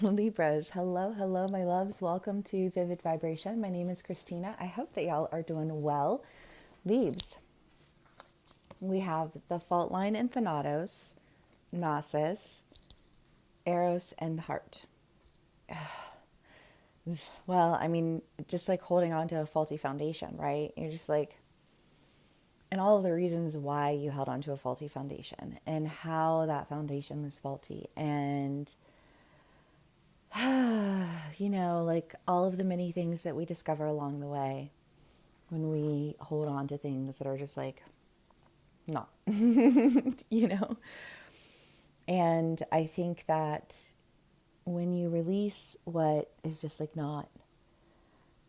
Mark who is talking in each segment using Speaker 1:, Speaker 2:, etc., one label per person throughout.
Speaker 1: Libras, hello, hello, my loves. Welcome to Vivid Vibration. My name is Christina. I hope that y'all are doing well. Leaves, we have the fault line and Thanatos, Gnosis, Eros, and the heart. Well, I mean, just like holding on to a faulty foundation, right? You're just like, and all of the reasons why you held on to a faulty foundation and how that foundation was faulty. And like all of the many things that we discover along the way when we hold on to things that are just like, not, you know? And I think that when you release what is just like not,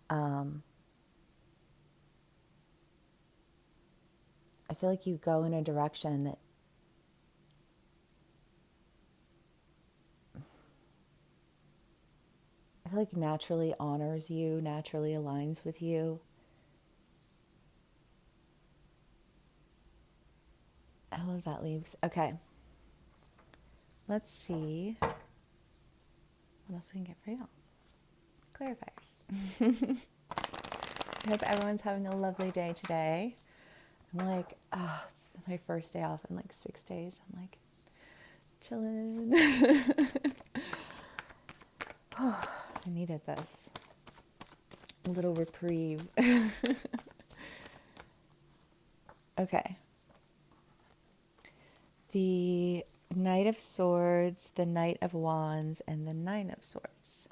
Speaker 1: um, I feel like you go in a direction that I feel like naturally honors you, naturally aligns with you. I love that, leaves. Okay, let's see what else we can get for you. Clarifiers. I hope everyone's having a lovely day today. I'm like, it's my first day off in like 6 days. I'm like, chilling. I needed this. A little reprieve. Okay. The Knight of Swords, the Knight of Wands, and the Nine of Swords.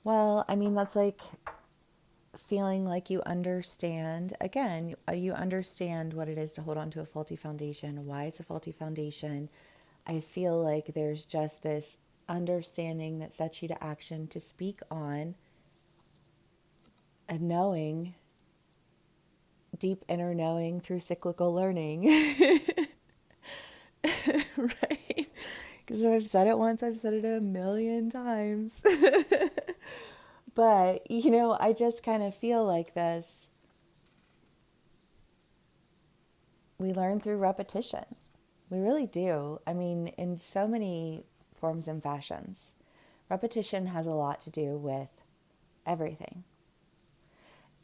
Speaker 1: Well, I mean, that's like feeling like you understand, again, you understand what it is to hold on to a faulty foundation, why it's a faulty foundation. I feel like there's just this understanding that sets you to action to speak on a knowing, deep inner knowing through cyclical learning. Right? Because if I've said it once, I've said it a million times. But, I just kind of feel like this. We learn through repetition. We really do. I mean, in so many forms and fashions, repetition has a lot to do with everything.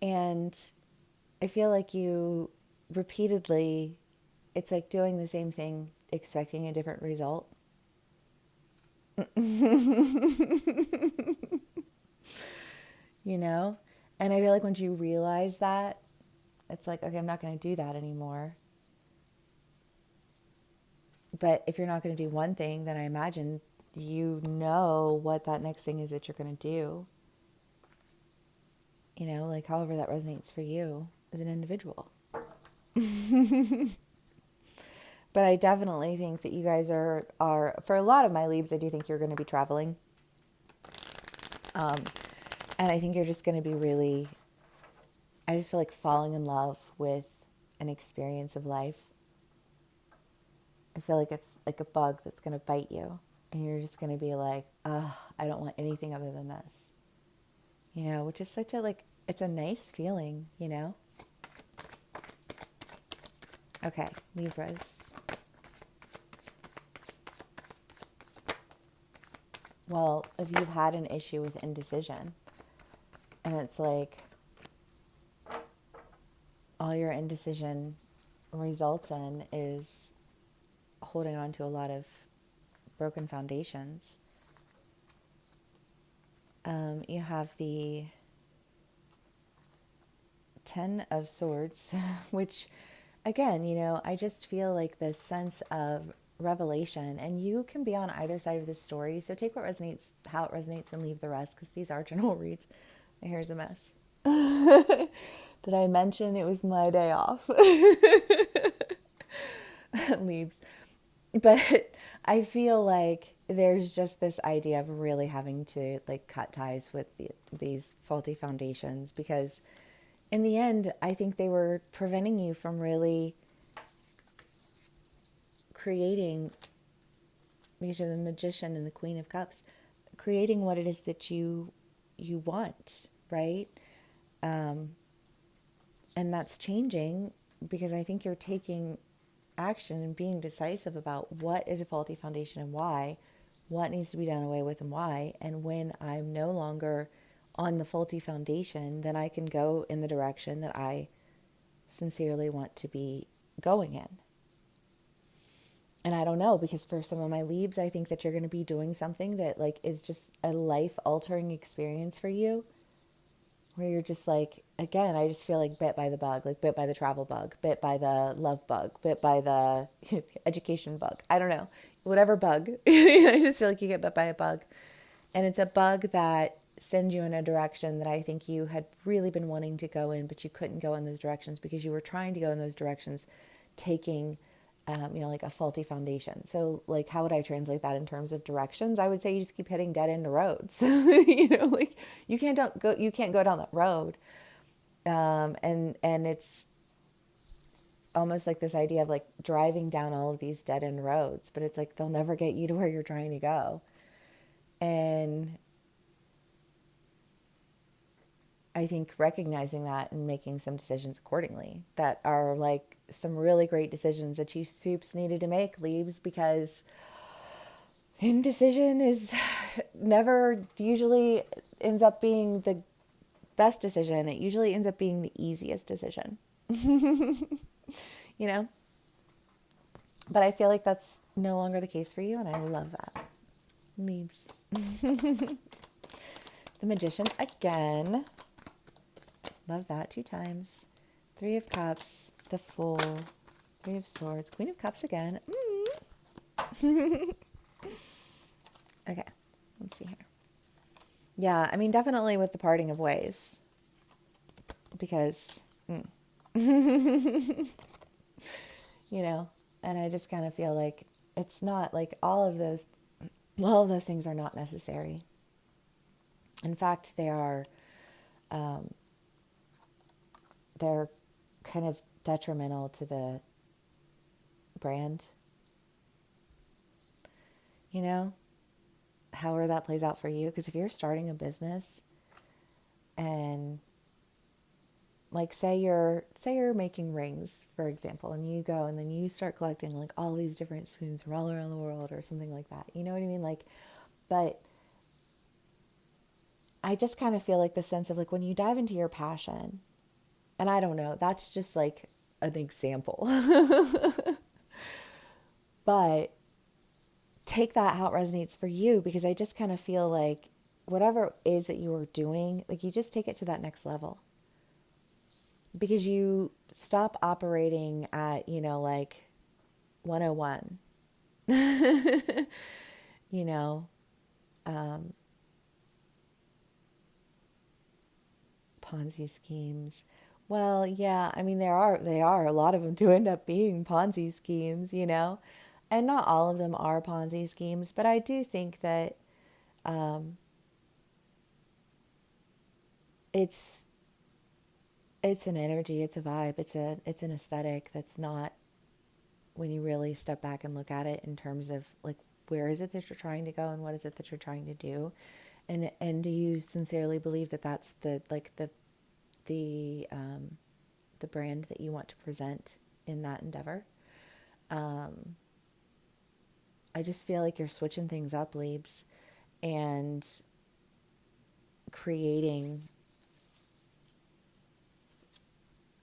Speaker 1: And I feel like you repeatedly, it's like doing the same thing, expecting a different result. you know? And I feel like once you realize that, it's like, okay, I'm not going to do that anymore. But if you're not going to do one thing, then I imagine you know what that next thing is that you're going to do. Like however that resonates for you as an individual. But I definitely think that you guys are for a lot of my leaves, I do think you're going to be traveling. Um, and I think you're just going to be really, I just feel like falling in love with an experience of life. I feel like it's like a bug that's going to bite you. And you're just going to be like, I don't want anything other than this. Which is such a, like, it's a nice feeling. Okay, Libras. Well, if you've had an issue with indecision, and it's like all your indecision results in is holding on to a lot of broken foundations. You have the Ten of Swords, which, again, I just feel like this sense of revelation, and you can be on either side of this story. So take what resonates, how it resonates, and leave the rest, because these are general reads. My hair's a mess. Did I mention it was my day off? Leaves. But I feel like there's just this idea of really having to like cut ties with these faulty foundations, because in the end, I think they were preventing you from really creating, because you're the Magician and the Queen of Cups, creating what it is that you want, right? And that's changing, because I think you're taking action and being decisive about what is a faulty foundation and why, what needs to be done away with and why. And when I'm no longer on the faulty foundation, then I can go in the direction that I sincerely want to be going in. And I don't know, because for some of my leads, I think that you're going to be doing something that like is just a life altering experience for you, where you're just like, again, I just feel like bit by the bug, like bit by the travel bug, bit by the love bug, bit by the education bug. I don't know, whatever bug. I just feel like you get bit by a bug. And it's a bug that sends you in a direction that I think you had really been wanting to go in, but you couldn't go in those directions because you were trying to go in those directions, taking like a faulty foundation. So like, how would I translate that in terms of directions? I would say you just keep hitting dead end roads. Like you can't go down that road. And it's almost like this idea of like driving down all of these dead end roads, but it's like, they'll never get you to where you're trying to go. And I think recognizing that and making some decisions accordingly that are like some really great decisions that you soups needed to make, leaves, because indecision is never usually ends up being the best decision. It usually ends up being the easiest decision, you know? But I feel like that's no longer the case for you, and I love that. Leaves. The Magician again. Love that 2 times. 3 of Cups, the Fool, 3 of Swords, Queen of Cups again. Okay, let's see here. Yeah, I mean, definitely with the parting of ways. Because, and I just kind of feel like it's not like all of those things are not necessary. In fact, they're kind of detrimental to the brand, however that plays out for you. Because if you're starting a business and like say you're making rings, for example, and you go and then you start collecting like all these different spoons from all around the world or something like that, you know what I mean? Like, but I just kind of feel like the sense of like when you dive into your passion, and I don't know, that's just like an example, but take that how it resonates for you, because I just kind of feel like whatever it is that you are doing, like you just take it to that next level, because you stop operating at, like 101, Ponzi schemes. Well, yeah, I mean, they are, a lot of them do end up being Ponzi schemes, and not all of them are Ponzi schemes, but I do think that it's an energy, it's a vibe, it's an aesthetic that's not, when you really step back and look at it in terms of like, where is it that you're trying to go and what is it that you're trying to do, and do you sincerely believe that that's the brand that you want to present in that endeavor? I just feel like you're switching things up, Leaves, and creating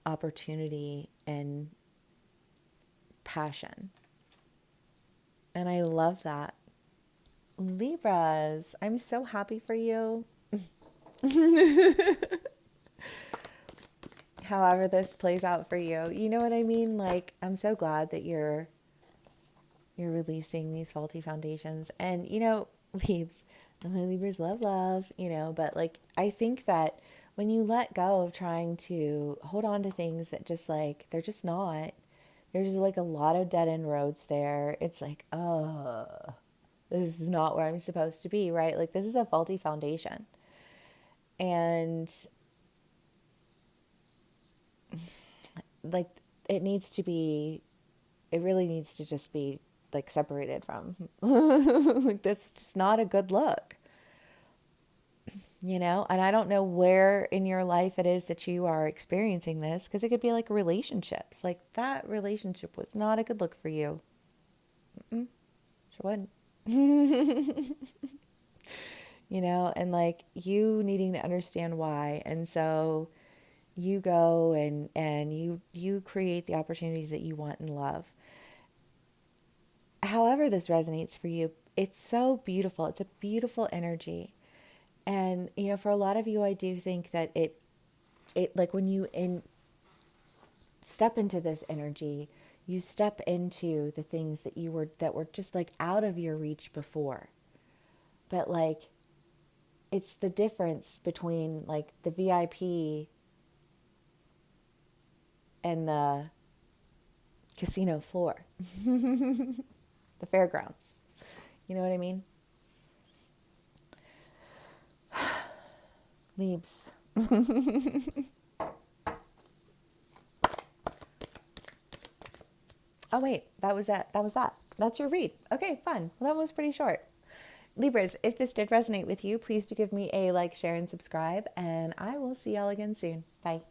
Speaker 1: opportunity and passion. And I love that. Libras, I'm so happy for you. However this plays out for you. You know what I mean? Like, I'm so glad that you're releasing these faulty foundations. And, Leaves, my Libras love, but like, I think that when you let go of trying to hold on to things that just like, they're just not, there's like a lot of dead end roads there. It's like, oh, this is not where I'm supposed to be, right? Like, this is a faulty foundation. And like, it really needs to just be like separated from, like, that's just not a good look, and I don't know where in your life it is that you are experiencing this, because it could be like relationships, like that relationship was not a good look for you. Sure wasn't. You know, and like you needing to understand why. And so you go and you create the opportunities that you want in love. However this resonates for you, it's so beautiful. It's a beautiful energy. And you know, for a lot of you, I do think that it like when you step into this energy, you step into the things that were just like out of your reach before. But like it's the difference between like the VIP and the casino floor, the fairgrounds. You know what I mean? Leaves. Oh wait, that was that. That was that. That's your read. Okay, fun. Well, that was pretty short. Libras, if this did resonate with you, please do give me a like, share, and subscribe, and I will see y'all again soon. Bye.